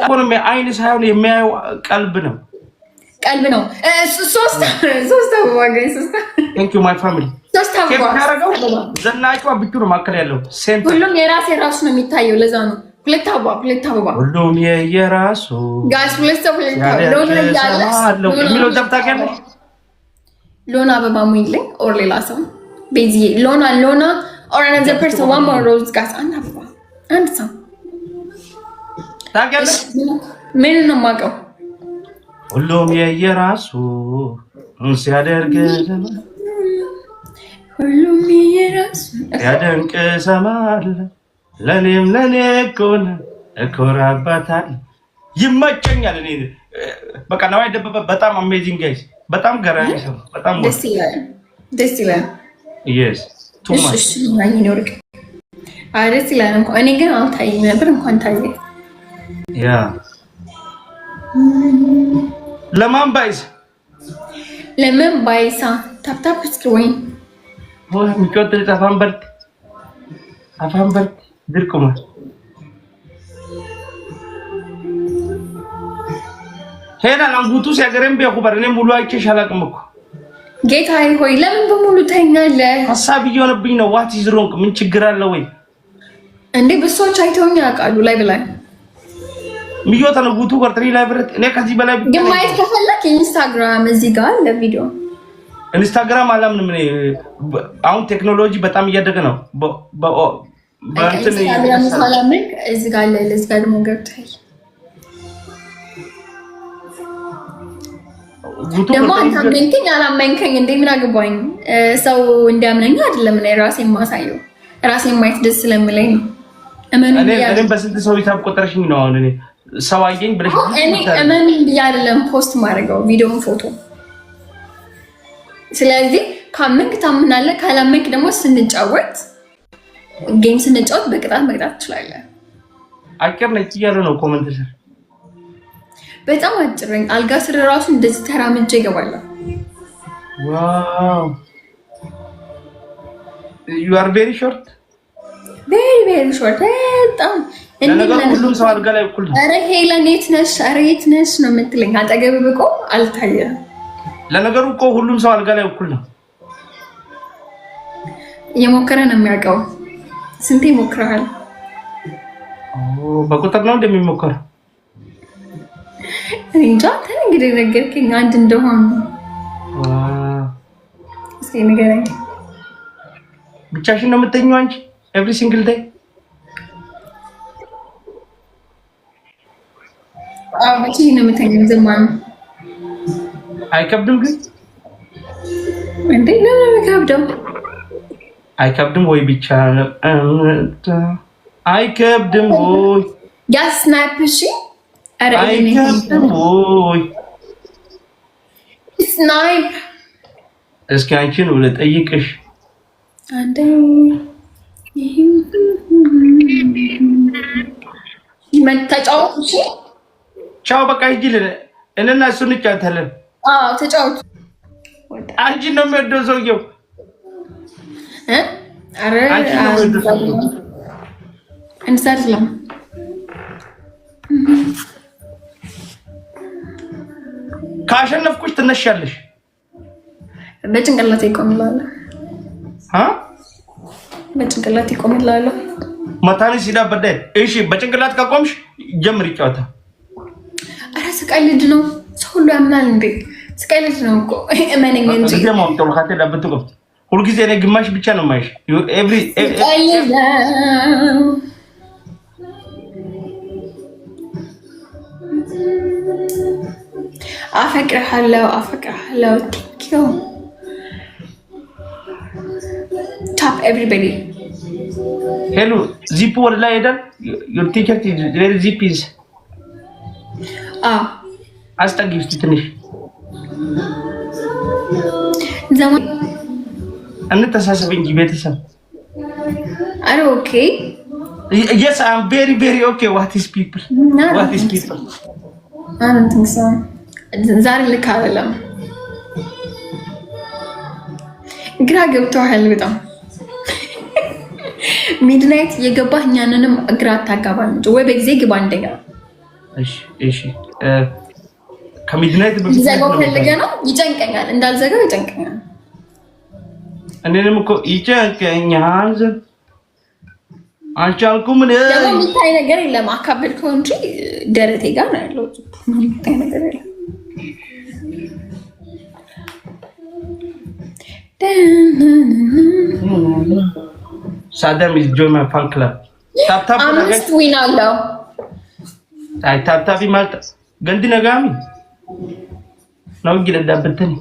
አሁን አይን ሳይሆን የሚያየው ቀልብ ነው። ቀልብ ነው። ሶስት አበባ ጋይስ Thank you my family። ሶስት አበባ ያረጋው ዘናጯ ብቻ ነው ማከለ ያለው ሴንተር ሁሉም የራሴ ራሱ ነው የሚታየው። ለዛ ነው ሁለት አበባ ሁሉም የራሱ ጋይስ ሁለት አበባ ሎና ያለ የሚለው ዘብታከለ ሎና አበባ ሙይልኝ ኦር ሌላ ሰው ቤዚ ሎና or another person one more rose guys አንድ አበባ አንድ ሰው ታከለ ምን ነው ማቀው ሁሉም የራሱ ሲያደርግ ሁሉም የራሱ ያደንቅ ሰማል ለኔም ለኔ ኮን እኮራባታል ይመቸኛል። እኔ በቃ ነው አይደበበ በጣም አሜዚንግ ጋይስ በጣም ገራሚ ሰው በጣም ደስ ይላል yes too much እሺ ማኝ ነው ርቅ ደስ ይላል እንኳን እኔ ግን አልታየኝ ነበር እንኳን ታየ ያ ለማን ባይሳ ታፕታፕ ስክሪን ሆነ ምቾት አፋንበርት ድርቁማ ሄና አንጉቱ ሲያገረም ቢያኩበር እኔ ሙሉ አይቼሽ አላቅም እኮ ጌታዬ ሆይ ለምን በሙሉ ተኛለህ? ሐሳብ እየሆነብኝ ነው። ዋት ኢዝ ሮንግ? ምን ችግር አለ ወይ እንዴ? ብሶች አይተውኝ ያውቃሉ ላይ ብላይ ሚዮታ ነው ጉቱ ወርትሪ ላይ ብረት እኔ ከዚህ በላይ የማይት ከፈለክ ኢንስታግራም እዚህ ጋር ለቪዲዮ ኢንስታግራም አላምንም እኔ አሁን ቴክኖሎጂ በጣም እያደገ ነው። ኢንስታግራም ሳላምክ እዚህ ጋር ለዚህ ጋር ደግሞ ገብተህ ደግሞ አንተ አመንከኝ አላመንከኝ እንዴ ምን አገባኝ? ሰው እንዲያምነኝ አይደለም እኔ ራሴን ማሳየው ራሴን ማየት ደስ ስለምለኝ ነው። እኔ በስንት ሰው ይታብ ቆጠረሽኝ ነው አሁን እኔ ሰው አየኝ ብለሽ እኔ አይደለም ፖስት ማድረገው ቪዲዮን ፎቶ። ስለዚህ ካመንክ ታምናለህ፣ ካላመንክ ደግሞ ስንጫወት ጌም ስንጫወት በቅጣት መቅጣት ትችላለህ። አጭር ነች እያለ ነው ኮሜንት ስር በጣም አጭረኝ አልጋ ስር ራሱ እንደዚህ ተራምጄ እገባለሁ። ዋው you are very short በጣም ለነገሩ ሁሉም ሰው አልጋ ላይ እኩል ነው። አረ ሄለን የት ነሽ ነው የምትለኝ። አጠገብ ብቆ አልታየም። ለነገሩ እኮ ሁሉም ሰው አልጋ ላይ እኩል ነው። የሞከረ ነው የሚያውቀው። ስንቴ ሞክረሃል? በቁጥር ነው እንደሚሞከር እንጃ። እንግዲህ ነገርከኝ አንድ እንደሆነ እስኪ ንገረኝ። ብቻሽን ነው የምትተኛው አንቺ every single day? መቼ ነው የምተኛው? ዘማን አይከብድም ግን እንዴ? ለምን አይከብድም? አይከብድም ወይ ብቻ አይከብድም ወይ ያ ስናይፕ እሺ። አረ አይከብድም ወይ ስናይፕ። እስኪ አንቺን ልጠይቅሽ አንዴ ተጫወት። እሺ ቻው በቃ ሂጂልን እና እሱ እንጫወታለን። ተጫወት። አንቺ ነው የሚወደው ሰውየው። አረ እንሰራለን። ካሸነፍኩሽ ትነሻለሽ። በጭንቅላቴ ይቆምላል። በጭንቅላቴ ይቆምላል። መታኒ ሲዳበደ እሺ፣ በጭንቅላት ከቆምሽ ጀምር ይጫወታ። አረ ስቀልድ ነው። ሰው ሁሉ ያምናል እንዴ? ስቀልድ ነው እኮ እመነኝ እንጂ ደሞም ተልካቴ ለብትቆ ሁልጊዜ እኔ ግማሽ ብቻ ነው የማይሽ። ኤቭሪ አፈቅርሃለሁ። ቴንክ ዩ ታፕ ኤቭሪባዲ። ሄሎ ዚፕ ወደ ላይ ሄዳል። ዩር ቲቸር ዌር ዚፕ ኢዝ አስጠጊ እስኪ ትንሽ ዘመን እንተሳሰብ እንጂ ቤተሰብ። አረ ኦኬ yes I am very very okay. what is people? I don't think so. ዛሬ ልክ አይደለም። ግራ ገብቶሃል በጣም ሚድናይት የገባህ እኛንንም ግራ አታጋባን እንጂ ወይ በጊዜ ግባ። አንደኛ እሺ ከሚድናይት በፊት ዘጋው ፈልገ ነው ይጨንቀኛል እንዳልዘጋው ይጨንቀኛል እኔንም እኮ ይጨንቀኛል አልቻልኩም ደግሞ የሚታይ ነገር የለም አካበድከው እንጂ ደረቴ ጋር ነው ያለው የሚታይ ነገር የለም Saddam is join my fan club. Tap አምስት ዊን አለው ታፕ ማለት ገንዲ ነጋሚ ነው ይለዳበተን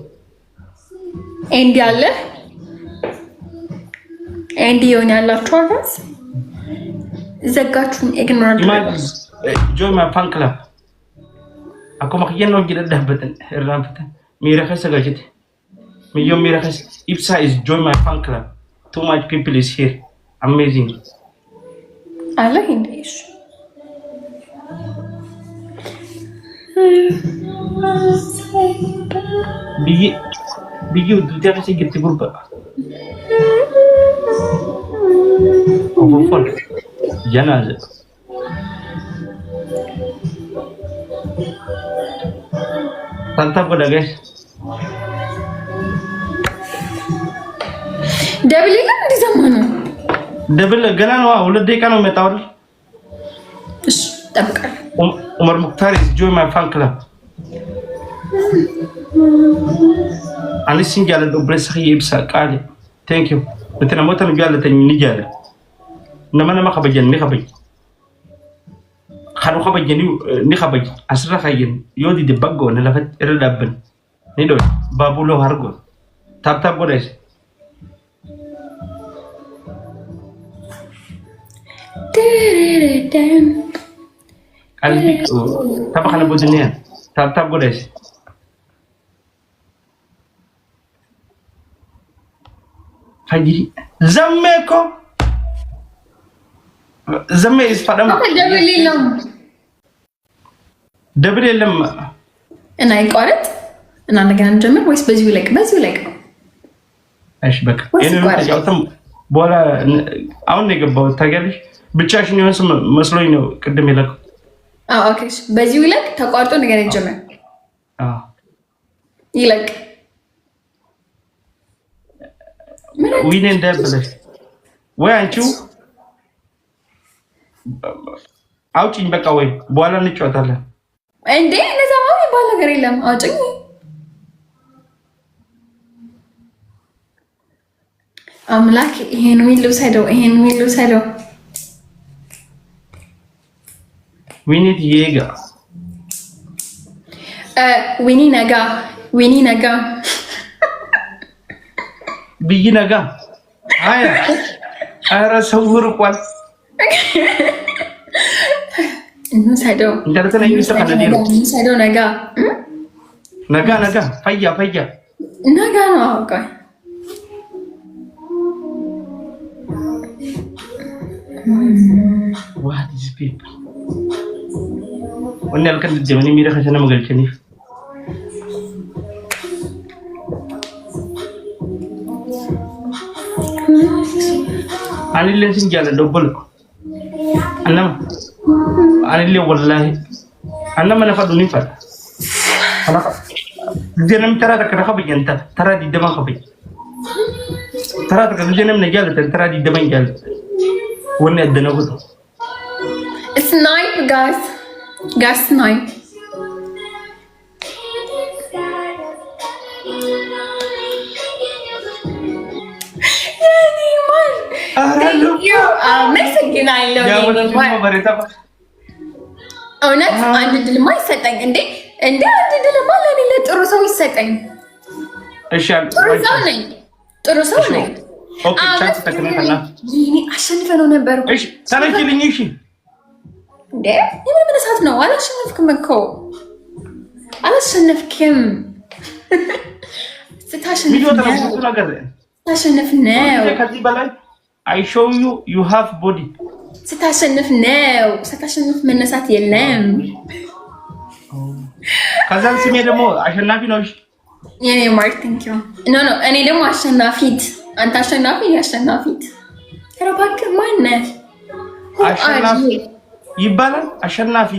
ኤንዲ አለ ኤንዲ ያላችሁ አጋስ ዘጋችሁን ኢግኖራንት join my fan club አኮማ ከየን ነው ይለዳበተን እራንፈተን ሚረከሰ ጋጅት ሚዮም ሚረከስ Ipsa is join my fan club. Too much people is here. Amazing. I like English. Bigi udah kasih gitu berapa? Apa? Jangan aja. Tantap pada guys. ደብል ይላል እንደዘመኑ ደብል ገና ነው 2 ደቂቃ ነው መጣው እሺ ጠብቃለሁ ዑመር ሙክታር join my fan club አለሽ ሲንጃለ ዶብረስ ይብሳ ቃል thank you እንትና ሞተን ያለተኝ ንጃለ ነማና ማከበጀን ንከበጅ ካኑ ከበጀኒ ንከበጅ አስራ ካየን ዮዲ ደበጎ ነለፈት ይረዳብን ኒዶ ባቡሎ አርጎ ታፕታፕ ጎዳይስ Kalbi tapa kana bodnya tap godes fajiri zamme is fadam ደብል የለም እና ይቆረጥ እና እንደገና እንጀምር ወይስ በዚሁ ላይ እሺ በቃ እኔም ተጫውተም በኋላ አሁን ነው የገባው ታውቂያለሽ ብቻሽን የሆነ መስሎኝ ነው ቅድም ይለቀው ኦኬ በዚሁ ይለቅ ተቋርጦ እንደገና ይጀምር ይለቅ ዊኔ እንደበለሽ ወይ አንቺው አውጪኝ በቃ ወይ በኋላ እንጫወታለን እንዴ ለዛማው ይባል ነገር የለም አውጪኝ አምላክ ይሄን ልውሰደው we need Yega Winnie Naga Bigi Naga Aya Ara sawur kwal Sado Ndara tana yisa kana diro Sado Naga Naga fayya Naga no okay What is people Onne alkan demani mira khashana magalchani Anil lensin jala double annam anil wallahi annam ana fadu ni fad ana jenam tara da kada khabi yanta tara di dama khabi tara da jenam ne jala tara di dama jala wonne adana gudu Snipe guys snipe አመሰግናለሁ እውነት አንድ ድልማ ይሰጠኝ እንዴ አንድ ድልማ ለኔ ለጥሩ ሰው ይሰጠኝ እሺ ጥሩ ሰው ነኝ ኦኬ ቻት ተከነከና ይሄ አሸንፈ ነው ነበር እሺ ታረቂልኝ እሺ እንዴ ምን ሰዓት ነው አላሸነፍክም እኮ ስታሸንፍ ነው ከዚህ በላይ I show you have body ስታሸንፍ መነሳት የለም ከዛን ስሜ ደግሞ አሸናፊ ነው የኔ ማርክ ቴንክ ዩ ኖ እኔ ደግሞ አሸናፊት አንተ አሸናፊት ረባክ ማነህ አሸናፊ ይባላል አሸናፊ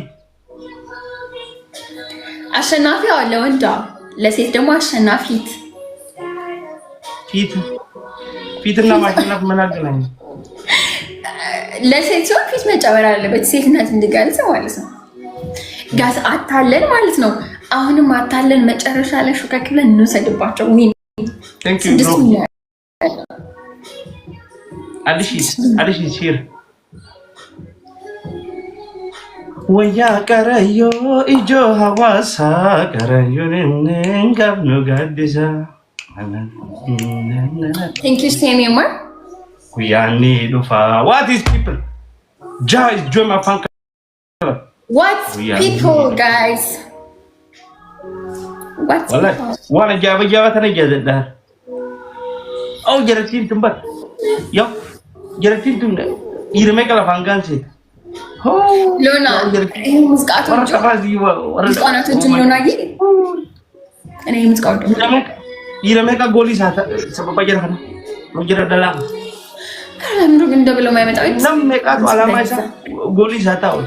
አሸናፊ አለ ወንዳ ለሴት ደግሞ አሸናፊት ፊትና ማሸነፍ ምን አገናኝ? ለሴት ሲሆን ፊት መጨመር አለበት ሴትነት እንዲገልጽ ማለት ነው። ጋስ አታለን ማለት ነው። አሁንም አታለን መጨረሻ ላይ ሹከክ ብለን እንወሰድባቸው። ዊን ቴንክ ዩ ብሮ አዲስ ሺር ወያ ቀረዮ ኢጆ ሐዋሳ ቀረዮን እንጋብኑ ጋዲሳ ቴንክ ዩ ሴኒማ ኩያኒ ዱፋ what is people guys join my fan club what people guys what وانا جاب تنجد ده او جرتين تنبر يا جرتين تن يرمي كلا فانغان سي ሎና ይሄ ሙዚቃቶች ሙዚቃቶች ሎና እኔ ሙዚቃው ይረመካ ጎሊ ሳታ ሰበባ ጀራና ወጀራ ደላ ለምሩ ግን ደብሎ ማይመጣው ለምሜቃቱ አላማይሳ ጎሊ ሳታው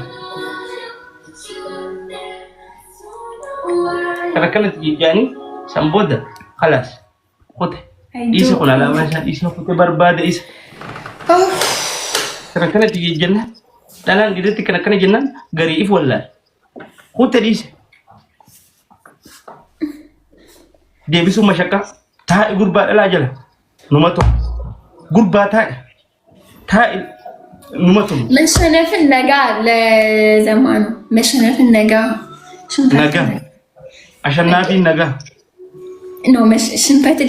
ከረከነት ይያኒ ሰምቦደ خلاص ሆቴ ይስኩና አላማይሳ ይስኩ በርባደ ይስ ከረከነት ይጀና dalan gidatti kana jennan gari if wallal hote dis debisu mashaka ta gurba dala jala numato gurba ta numato መሸነፍ ነጋ ለዘማኑ መሸነፍ ነጋ ነጋ አሸናፊ ነጋ ነው ሽንፈት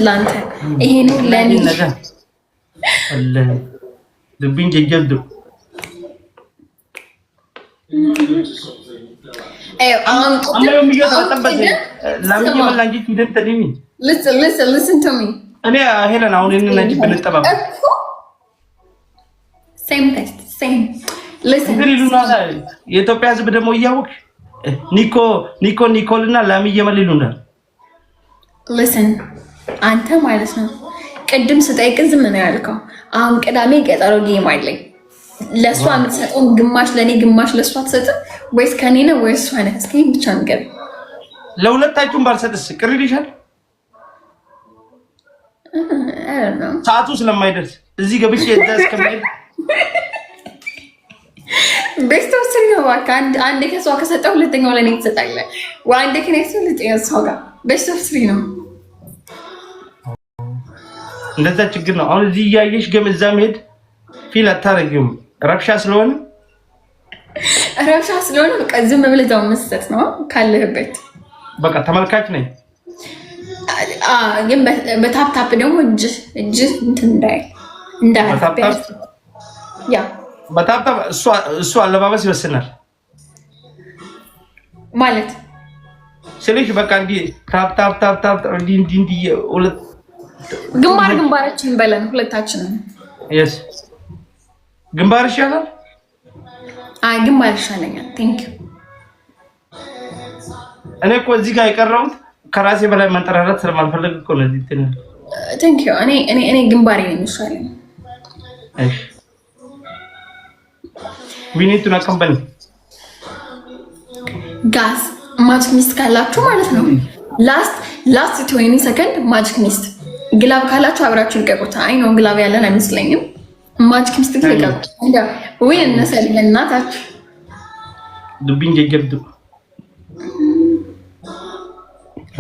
ላንተ ይሄ ነው ለኔ ነጋ አለ ድብኝ ጀጀብዱ listen to me እኔ ሄለን አሁን እንነጂ ብንጠባብ same listen የኢትዮጵያ ሕዝብ ደግሞ እያወቅሽ ኒኮልና ላምዬ መልሉና listen አንተ ማለት ነው ቅድም ስጠይቅ ዝም ነው ያልከው አሁን ቅዳሜ ገጠሮ ጌም አለኝ ለሷ የምትሰጠው ግማሽ ለኔ ግማሽ ለሷ ትሰጥ ወይስ ከኔ ነው ወይስ እሷ ነች? እስኪ ብቻ ነገር ለሁለታችሁም ባልሰጥስ ቅር ይልሻል? ሰዓቱ ስለማይደርስ እዚህ ገብቼ እዛስ ከመሄድ ቤስት ኦፍ ስሪ ነው። በቃ አንዴ ከሷ ከሰጠው ሁለተኛው ለኔ ትሰጣለህ ወይ አንዴ ከኔክስ ሁለተኛው እሷ ጋር ቤስት ኦፍ ስሪ ነው። እንደዛ ችግር ነው። አሁን እዚህ እያየሽ ገመዛ መሄድ ፊል አታረጊውም። ረብሻ ስለሆነ በቃ ዝም ብለህ እዛው መስጠት ነው ካለህበት። በቃ ተመልካች ነኝ። ግን በታፕታፕ ደግሞ እጅ እንትን እንዳይ ያ በታፕታፕ እሱ አለባበስ ይወስናል ማለት ስለሽ በቃ እንዲ ታፕታፕ እንዲ ሁለት ግንባራችን በለን ሁለታችንን yes ግንባር ይሻላል። ግንባር ይሻለኛል። ቴንክ ዩ። እኔ እኮ እዚህ ጋር የቀረሁት ከራሴ በላይ መንጠራራት ስለማልፈልግ እኮ ነው። እዚህ እንትን ቴንክ ዩ። እኔ ግንባሬ ነው የሚሻለኝ። እሺ ዊኒቱና ካምፓኒ ጋስ ማጂክ ሚስት ካላችሁ ማለት ነው ላስት 20 ሰከንድ ማጂክ ሚስት ግላብ ካላችሁ አብራችሁ ልቀቁት። አይ ነው ግላብ ያለን አይመስለኝም። ማጂክ ሚስት ልቀቁ እንዴ ወይ እነሰል ለናታችሁ ዱብኝ ጀጀብዱ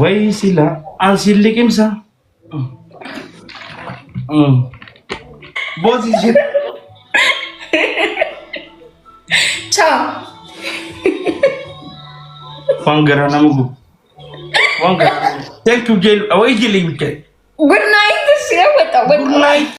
ወይ ሲላ አንሲልቅምሳ ቦዚ ቻው ዋንገራ ናሙጉ ዋንገራ ቴክ ቱ ጄል ወይ ጄል ይብከ ጉድ ናይት። እሺ ወጣ ጉድ ናይት